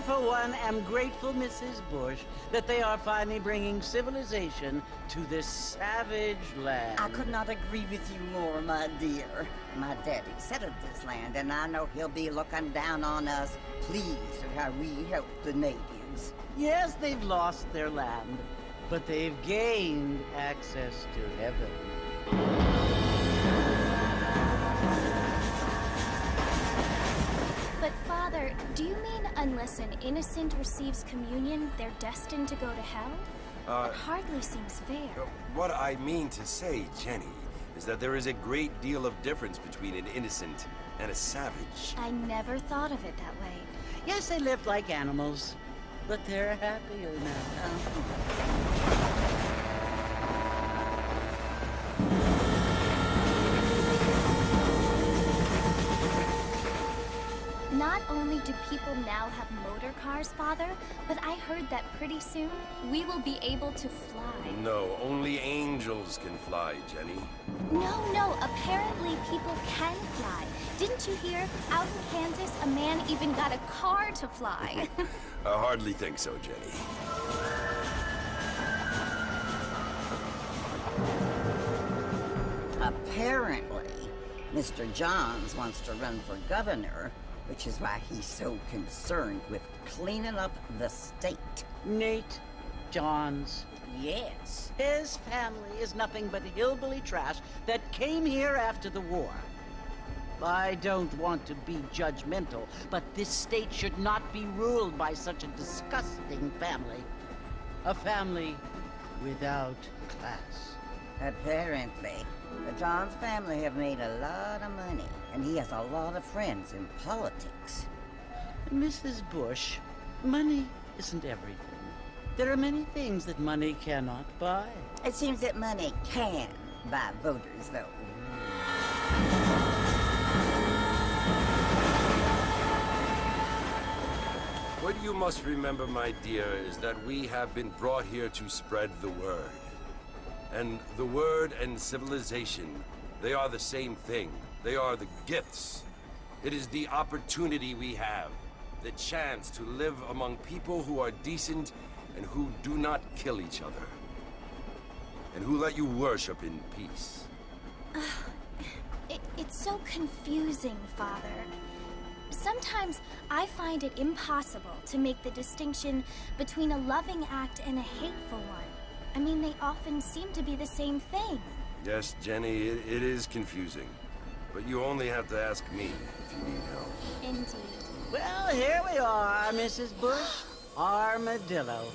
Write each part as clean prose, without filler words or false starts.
For one, am grateful, Mrs. Bush, that they are finally bringing civilization to this savage land. I could not agree with you more, my dear. My daddy settled this land, and I know he'll be looking down on us, pleased at how we help the natives. Yes, they've lost their land, but they've gained access to heaven. But, Father, do you mean unless an innocent receives communion, they're destined to go to hell? That hardly seems fair. What I mean to say, Jenny, is that there is a great deal of difference between an innocent and a savage. I never thought of it that way. Yes, they lived like animals, but they're happier now. Not only do people now have motor cars, Father, but I heard that pretty soon we will be able to fly. No, only angels can fly, Jenny. No, apparently people can fly. Didn't you hear? Out in Kansas, a man even got a car to fly. I hardly think so, Jenny. Apparently, Mr. Johns wants to run for governor, which is why he's so concerned with cleaning up the state. Nate Johns. Yes. His family is nothing but hillbilly trash that came here after the war. I don't want to be judgmental, but this state should not be ruled by such a disgusting family. A family without class. Apparently. The Johns family have made a lot of money, and he has a lot of friends in politics. Mrs. Bush, money isn't everything. There are many things that money cannot buy. It seems that money can buy voters, though. What you must remember, my dear, is that we have been brought here to spread the word. And the word and civilization, they are the same thing. They are the gifts. It is the opportunity we have, the chance to live among people who are decent and who do not kill each other, and who let you worship in peace. It's so confusing, Father. Sometimes I find it impossible to make the distinction between a loving act and a hateful one. I mean, they often seem to be the same thing. Yes, Jenny, it is confusing. But you only have to ask me if you need help. Indeed. Well, here we are, Mrs. Bush. Armadillo.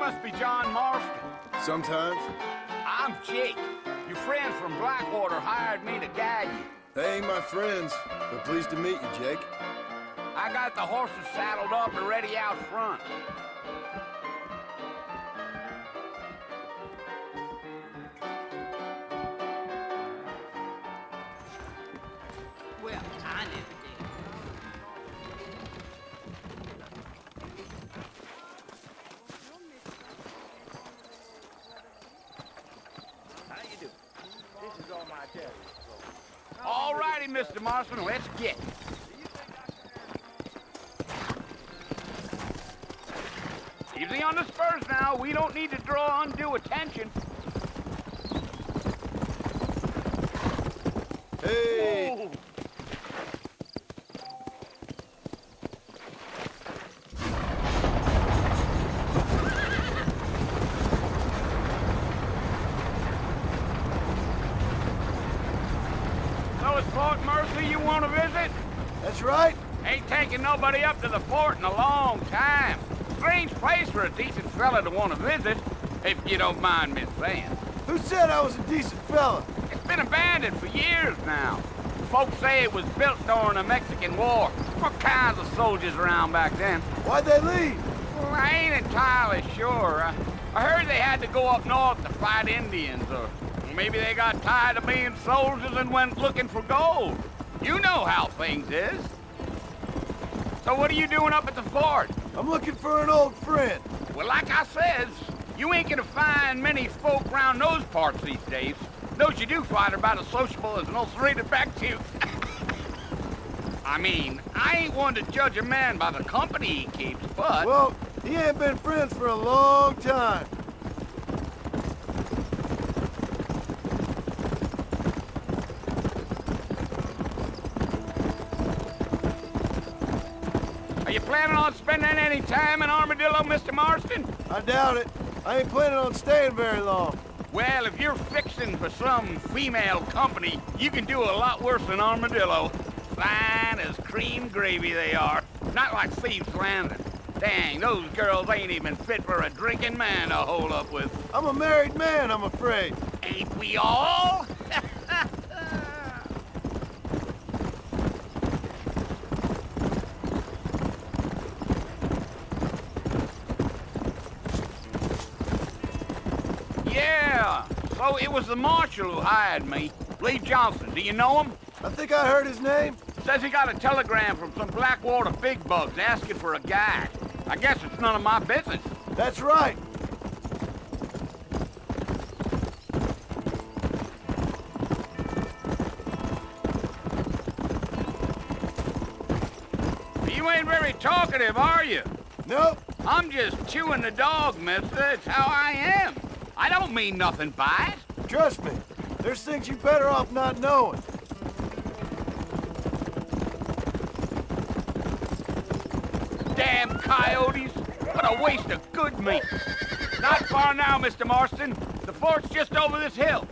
must be John Marston. Sometimes. I'm Jake. Your friends from Blackwater hired me to guide you. They ain't my friends, but pleased to meet you, Jake. I got the horses saddled up and ready out front. Well, I never did. How you doing? This is all my daddy. All righty, Mr. Marston, let's get. Easy on the spurs now. We don't need to draw undue attention. Hey! Whoa. So it's Fort Mercy you want to visit? That's right. Ain't taking nobody up to the fort in a long time. Strange place for a decent fella to want to visit, if you don't mind me saying. Who said I was a decent fella? It's been abandoned for years now. Folks say it was built during the Mexican War. All kinds of soldiers around back then. Why'd they leave? Well, I ain't entirely sure. I heard they had to go up north to fight Indians, or maybe they got tired of being soldiers and went looking for gold. You know how things is. So what are you doing up at the fort? I'm looking for an old friend. Well, like I says, you ain't gonna find many folk around those parts these days. Those you do find are about as sociable as an ulcerated back tooth. I mean, I ain't one to judge a man by the company he keeps, but... Well, he ain't been friends for a long time. Are you planning on spending any time in Armadillo, Mr. Marston? I doubt it. I ain't planning on staying very long. Well, if you're fixing for some female company, you can do a lot worse than Armadillo. Fine as cream gravy they are. Not like Thieves Landing. Dang, those girls ain't even fit for a drinking man to hold up with. I'm a married man, I'm afraid. Ain't we all? Yeah, so it was the marshal who hired me. Lee Johnson, do you know him? I think I heard his name. Says he got a telegram from some Blackwater big bugs asking for a guide. I guess it's none of my business. That's right. You ain't very talkative, are you? Nope. I'm just chewing the dog, mister. It's how I am. I don't mean nothing by it. Trust me. There's things you're better off not knowing. Damn coyotes. What a waste of good meat. Not far now, Mr. Marston. The fort's just over this hill.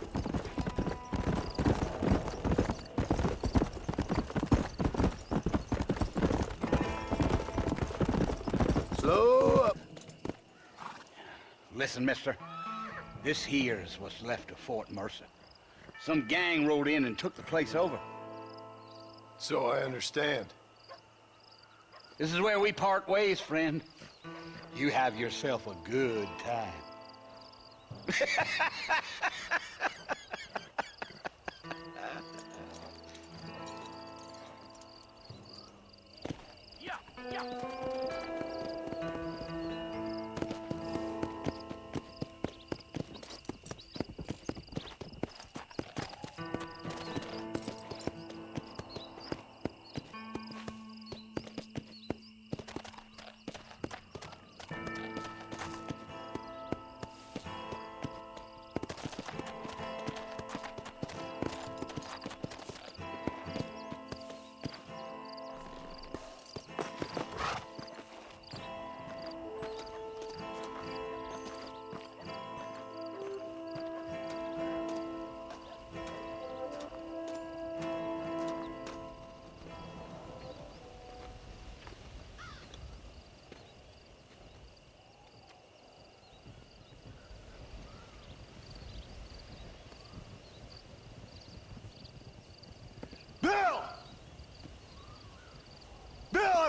Slow up. Listen, mister. This here's what's left of Fort Mercer. Some gang rode in and took the place over. So I understand. This is where we part ways, friend. You have yourself a good time.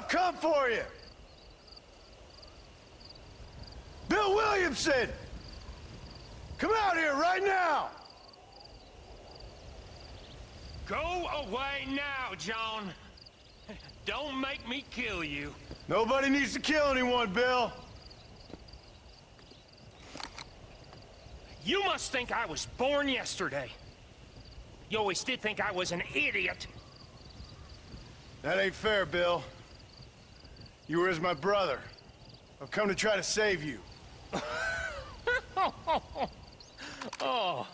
come for you! Bill Williamson! Come out here right now! Go away now, John. Don't make me kill you. Nobody needs to kill anyone, Bill. You must think I was born yesterday. You always did think I was an idiot. That ain't fair, Bill. You were as my brother. I've come to try to save you. Oh.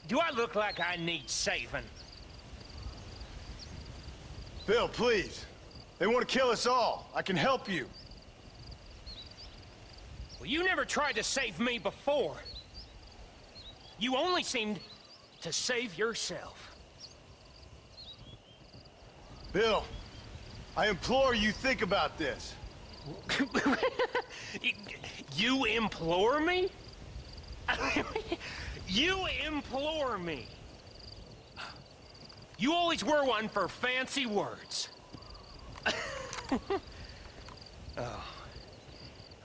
Do I look like I need saving? Bill, please. They want to kill us all. I can help you. Well, you never tried to save me before. You only seemed to save yourself. Bill, I implore you think about this. You implore me? You implore me. You always were one for fancy words. Oh.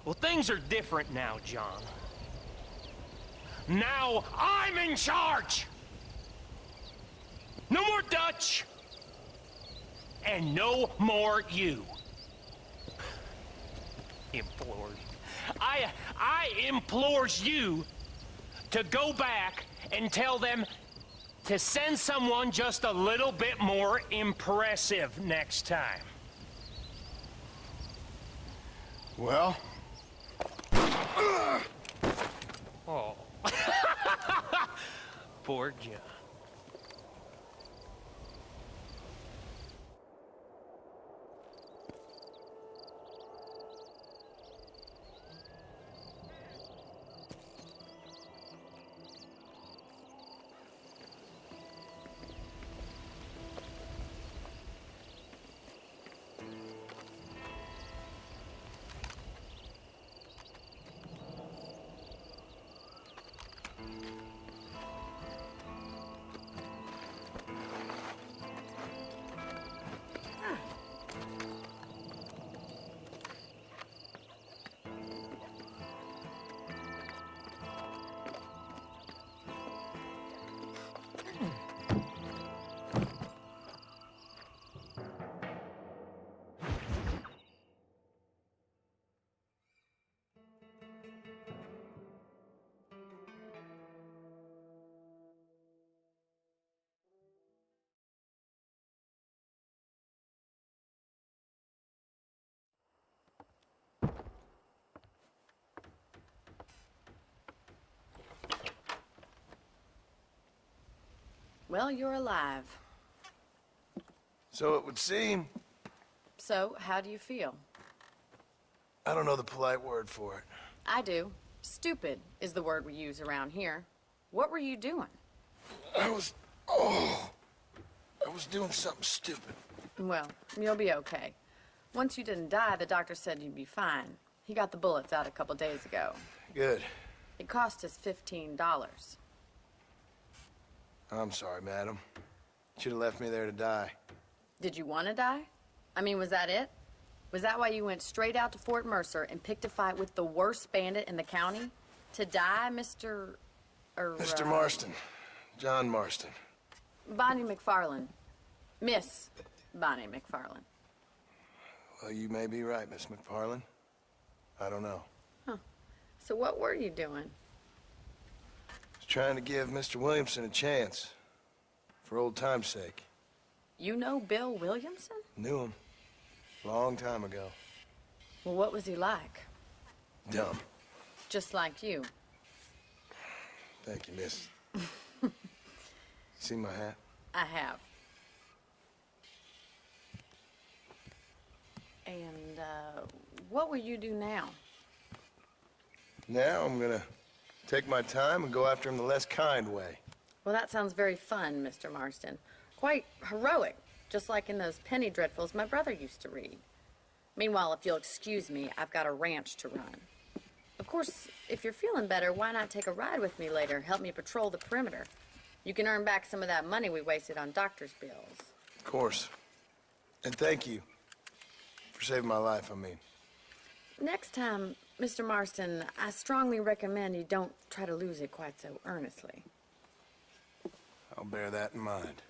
Well, things are different now, John. Now I'm in charge! No more Dutch! And no more you. Implored. I implores you to go back and tell them to send someone just a little bit more impressive next time. Well? Oh. Poor John. Well, you're alive. So it would seem. So, how do you feel? I don't know the polite word for it. I do. Stupid is the word we use around here. What were you doing? I was doing something stupid. Well, you'll be okay. Once you didn't die, the doctor said you'd be fine. He got the bullets out a couple days ago. Good. It cost us $15. I'm sorry, madam. Should have left me there to die. Did you want to die? I mean, was that it? Was that why you went straight out to Fort Mercer and picked a fight with the worst bandit in the county? To die, Mr. Mr. Marston. John Marston. Bonnie McFarland. Miss Bonnie McFarland. Well, you may be right, Miss McFarland. I don't know. Huh. So what were you doing? Trying to give Mr. Williamson a chance. For old time's sake. You know Bill Williamson? Knew him. Long time ago. Well, what was he like? Dumb. Just like you. Thank you, miss. See my hat? I have. And, what will you do now? Now I'm gonna take my time and go after him the less kind way. Well, that sounds very fun, Mr. Marston. Quite heroic, just like in those penny dreadfuls my brother used to read. Meanwhile, if you'll excuse me, I've got a ranch to run. Of course, if you're feeling better, why not take a ride with me later? Help me patrol the perimeter. You can earn back some of that money we wasted on doctor's bills. Of course. And thank you For saving my life, I mean. Next time, Mr. Marston, I strongly recommend you don't try to lose it quite so earnestly. I'll bear that in mind.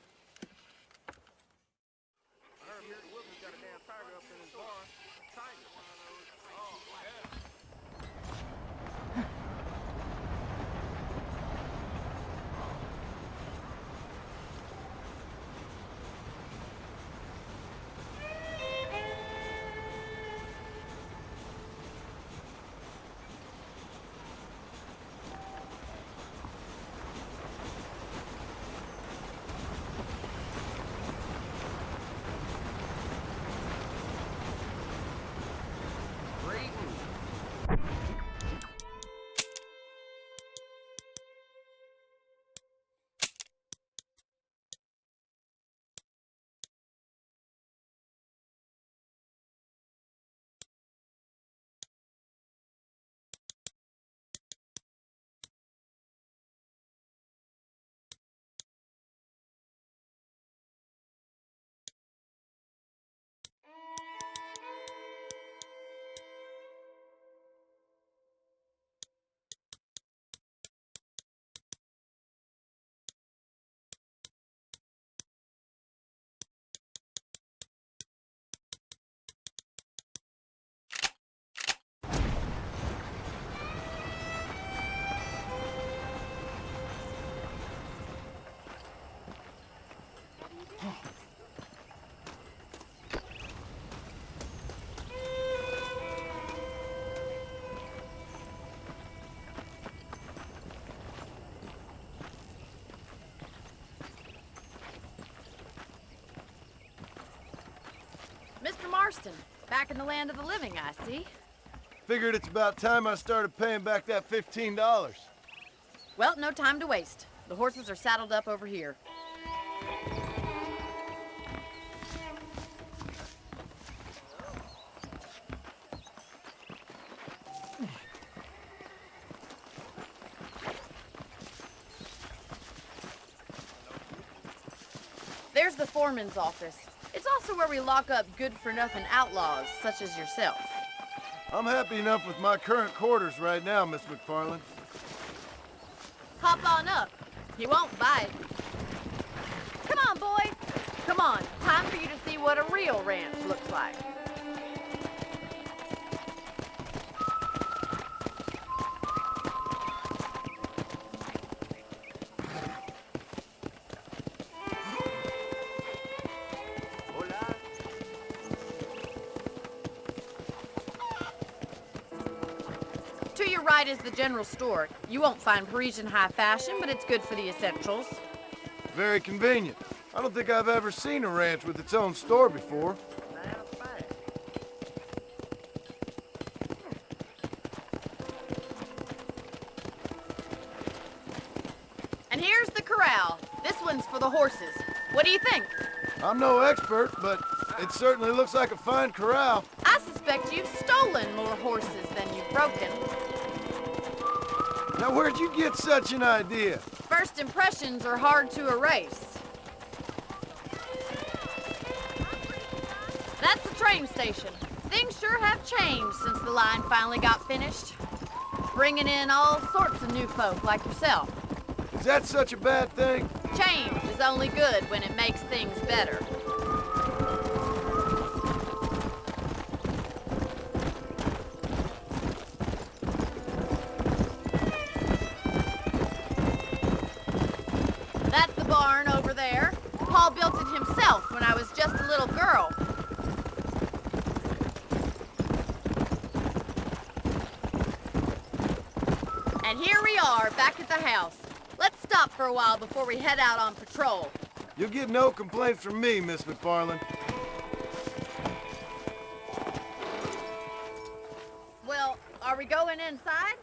Mr. Marston, back in the land of the living, I see. Figured it's about time I started paying back that $15. Well, no time to waste. The horses are saddled up over here. There's the foreman's office. It's also where we lock up good-for-nothing outlaws, such as yourself. I'm happy enough with my current quarters right now, Miss McFarland. Hop on up. You won't bite. Come on, boy. Come on. Time for you to see what a real ranch looks like. To your right is the general store. You won't find Parisian high fashion, but it's good for the essentials. Very convenient. I don't think I've ever seen a ranch with its own store before. And here's the corral. This one's for the horses. What do you think? I'm no expert, but it certainly looks like a fine corral. I suspect you've stolen more horses than you've broken. Now, where'd you get such an idea? First impressions are hard to erase. That's the train station. Things sure have changed since the line finally got finished. Bringing in all sorts of new folk like yourself. Is that such a bad thing? Change is only good when it makes things better. That's the barn over there. Paul built it himself when I was just a little girl. And here we are, back at the house. Let's stop for a while before we head out on patrol. You'll get no complaints from me, Miss McFarland. Well, are we going inside?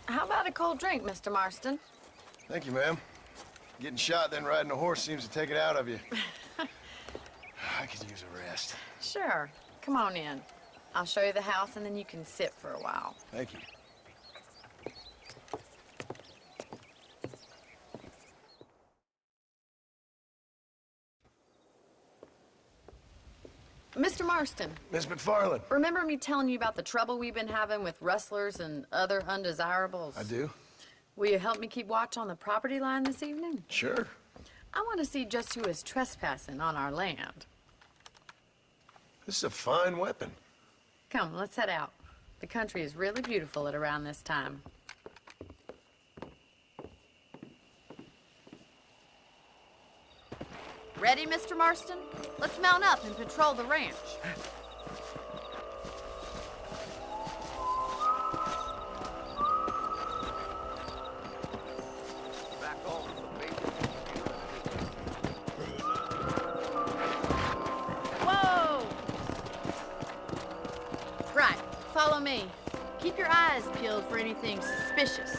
How about a cold drink, Mr. Marston? Thank you, ma'am. Getting shot, then riding a horse seems to take it out of you. I could use a rest. Sure. Come on in. I'll show you the house, and then you can sit for a while. Thank you. Mr. Marston. Miss McFarland. Remember me telling you about the trouble we've been having with rustlers and other undesirables? I do. Will you help me keep watch on the property line this evening? Sure. I want to see just who is trespassing on our land. This is a fine weapon. Come, let's head out. The country is really beautiful at around this time. Ready, Mr. Marston? Let's mount up and patrol the ranch. Back off the base. Whoa! Right, follow me. Keep your eyes peeled for anything suspicious.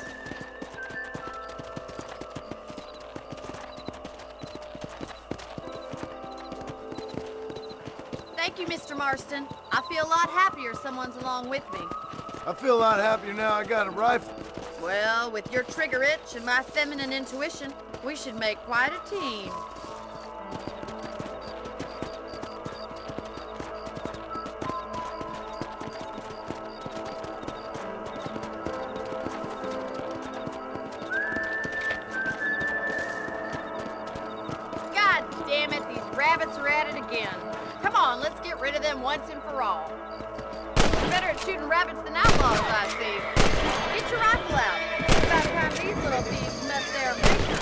Thank you, Mr. Marston. I feel a lot happier someone's along with me. I feel a lot happier now I got a rifle. Well, with your trigger itch and my feminine intuition, we should make quite a team. God damn it, these rabbits are at it again. Come on, let's get rid of them once and for all. You're better at shooting rabbits than outlaws, I see. Get your rifle out. It's about time these little thieves met their maker.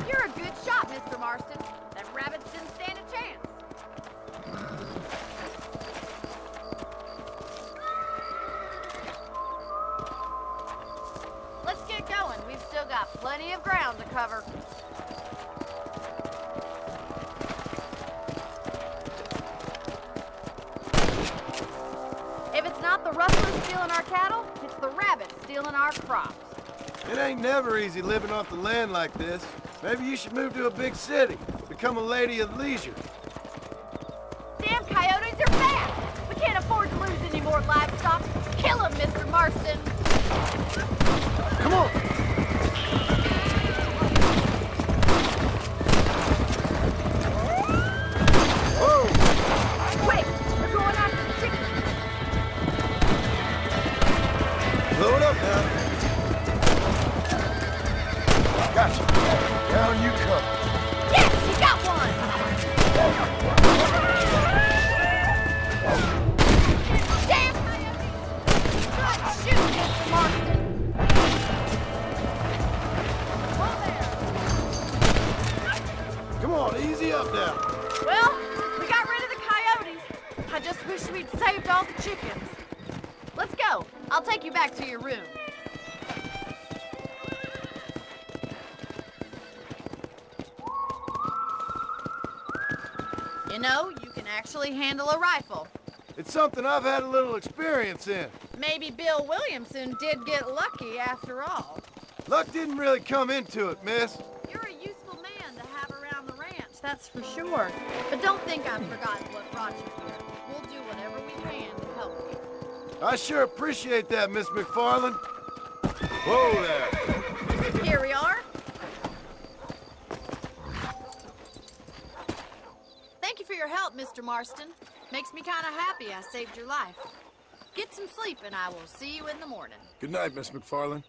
You're a good shot, Mr. Marston. Them rabbits didn't stand a chance. Let's get going. We've still got plenty of ground to cover. If it's not the rustlers stealing our cattle, it's the rabbits stealing our crops. It ain't never easy living off the land like this. Maybe you should move to a big city. Become a lady of leisure. Damn coyotes are fast! We can't afford to lose any more livestock. Kill them, Mr. Marston! Come on! Whoa! Wait! They're going after the chickens! Blow it up now. Gotcha. Down you come. Yes! You got one! Damn coyotes! Good shoot, Mr. Marston! Come on, easy up now. Well, we got rid of the coyotes. I just wish we'd saved all the chickens. Let's go. I'll take you back to your room. You know, you can actually handle a rifle. It's something I've had a little experience in. Maybe Bill Williamson did get lucky after all. Luck didn't really come into it, miss. You're a useful man to have around the ranch, that's for sure. But don't think I've forgotten what brought you here. We'll do whatever we can to help you. I sure appreciate that, Miss McFarland. Whoa there. Here we are. Thank you for your help, Mr. Marston. Makes me kind of happy I saved your life. Get some sleep and I will see you in the morning. Good night, Miss McFarland.